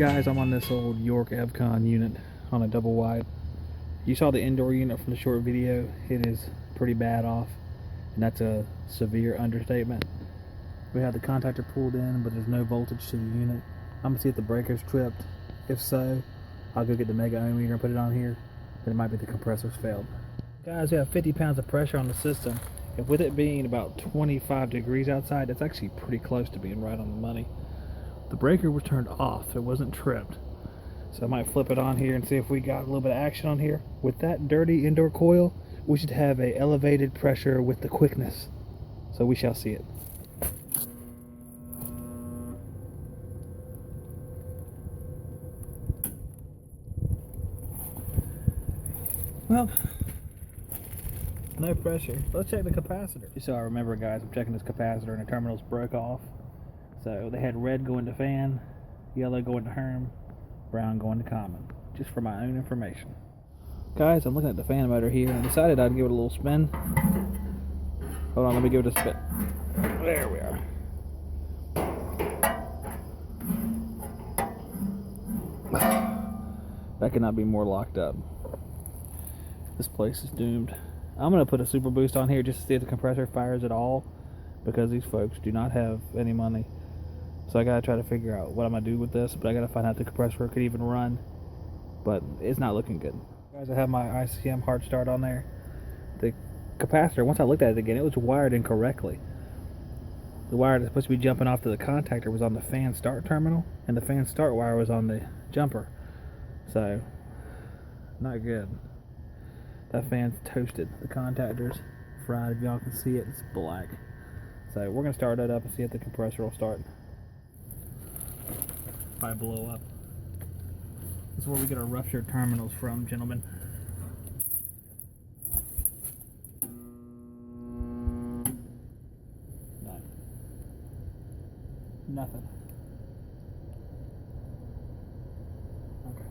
Guys, I'm on this old York Evcon unit on a double wide. You saw the indoor unit from the short video. It is pretty bad off, and that's a severe understatement. We have the contactor pulled in, but there's no voltage to the unit. I'm gonna see if the breaker's tripped. If so, I'll go get the mega ohm meter and put it on here. Then it might be the compressor's failed. Guys, we have 50 pounds of pressure on the system, and with it being about 25 degrees outside, that's actually pretty close to being right on the money. The breaker was turned off, it wasn't tripped. So I might flip it on here and see if we got a little bit of action on here. With that dirty indoor coil, we should have a elevated pressure with the quickness. So we shall see it. Well, no pressure. Let's check the capacitor. Just so I remember, guys, I'm checking this capacitor and the terminals broke off. So they had red going to fan, yellow going to Herm, brown going to common. Just for my own information. Guys, I'm looking at the fan motor here and decided I'd give it a little spin. Hold on, let me give it a spin. There we are. That cannot be more locked up. This place is doomed. I'm going to put a super boost on here just to see if the compressor fires at all, because these folks do not have any money. So I gotta try to figure out what I'm gonna do with this, but I gotta find out the compressor could even run. But it's not looking good. Guys, I have my ICM hard start on there. The capacitor, once I looked at it again, it was wired incorrectly. The wire that's supposed to be jumping off to the contactor was on the fan start terminal, and the fan start wire was on the jumper. So, not good. That fan's toasted. The contactor's fried. If y'all can see it, it's black. So we're gonna start that up and see if the compressor will start. Probably blow up. This is where we get our ruptured terminals from, gentlemen. No. Nothing. Okay.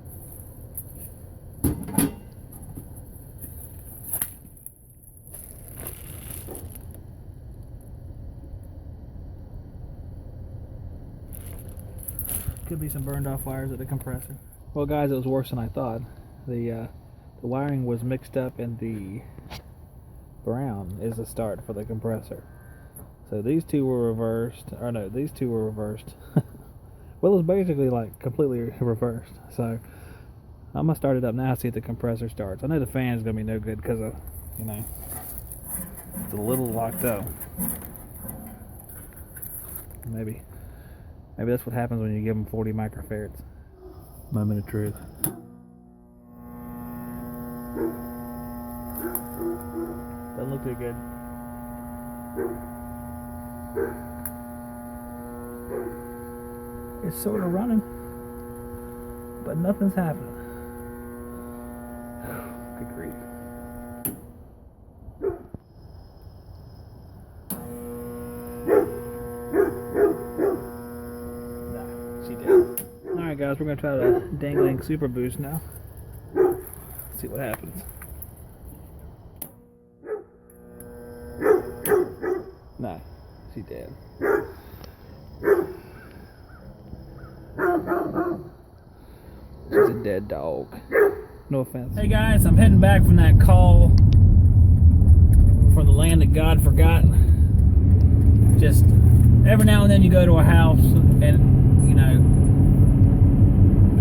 Could be some burned off wires at the compressor. Well, guys, it was worse than I thought. The wiring was mixed up, and the brown is the start for the compressor. So these two were reversed, or no, these two were reversed. Well, it's basically like completely reversed. So I'm gonna start it up now, see if the compressor starts. I know the fan's gonna be no good because of, you know, it's a little locked up. Maybe that's what happens when you give them 40 microfarads. Moment of truth. Doesn't look too good. It's sort of running, but nothing's happening. Good grief. Alright guys, we're going to try the dangling super boost now. See what happens. Nah, she's dead. She's a dead dog. No offense. Hey guys, I'm heading back from that call for the land that God forgot. Just every now and then you go to a house and, you know,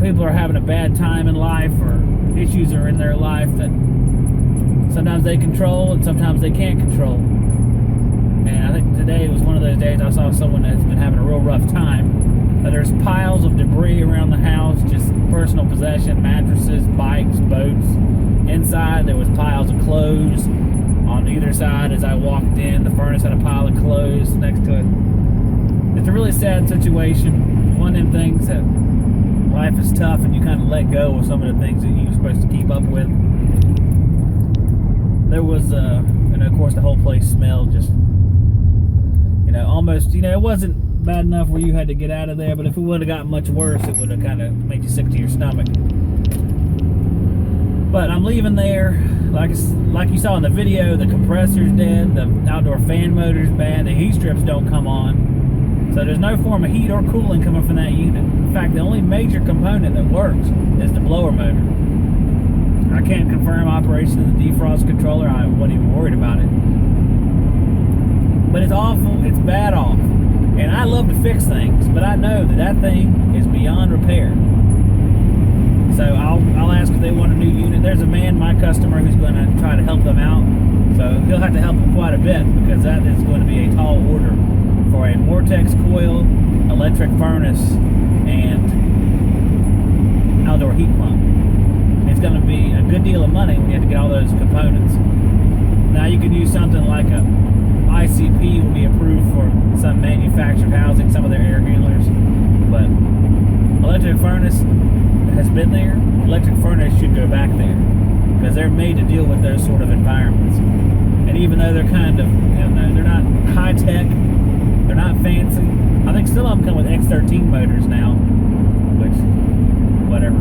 people are having a bad time in life, or issues are in their life that sometimes they control and sometimes they can't control. And I think today was one of those days I saw someone that's been having a real rough time. There's piles of debris around the house, just personal possession, mattresses, bikes, boats. Inside there was piles of clothes. On either side as I walked in, the furnace had a pile of clothes next to it. It's a really sad situation. One of them things that life is tough and you kind of let go of some of the things that you're supposed to keep up with. There was, and of course the whole place smelled just, you know, almost, you know, it wasn't bad enough where you had to get out of there, but if it would have gotten much worse, it would have kind of made you sick to your stomach. But I'm leaving there. Like you saw in the video, the compressor's dead, the outdoor fan motor's bad, the heat strips don't come on. So there's no form of heat or cooling coming from that unit. In fact, the only major component that works is the blower motor. I can't confirm operation of the defrost controller. I wasn't even worried about it. But it's awful. It's bad off. And I love to fix things, but I know that thing is beyond repair. So I'll ask if they want a new unit. There's a man, my customer, who's going to try to help them out. So he'll have to help them quite a bit, because that is going to be a tall order for a Vortex coil, electric furnace, and outdoor heat pump. It's going to be a good deal of money when you have to get all those components. Now you can use something like a ICP will be approved for some manufactured housing, some of their air handlers, but electric furnace has been there. Electric furnace should go back there, because they're made to deal with those sort of environments. And even though they're kind of, they're not high tech, they're not fancy. I think still of them come with X13 motors now, which, whatever.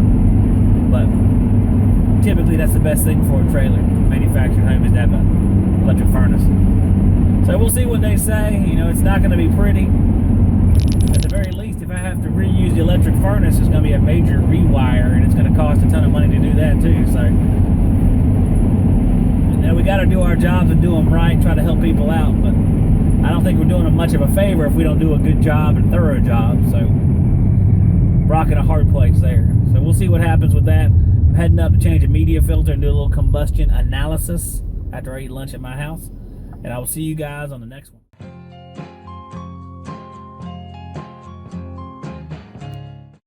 But typically that's the best thing for a trailer, manufactured home, is to have an electric furnace. So we'll see what they say. It's not going to be pretty. At the very least, if I have to reuse the electric furnace, it's going to be a major rewire, and it's going to cost a ton of money to do that too. So, we got to do our jobs and do them right, try to help people out. But I don't think we're doing them much of a favor if we don't do a good job and thorough job. So, rocking a hard place there. So we'll see what happens with that. I'm heading up to change a media filter and do a little combustion analysis after I eat lunch at my house. And I will see you guys on the next one.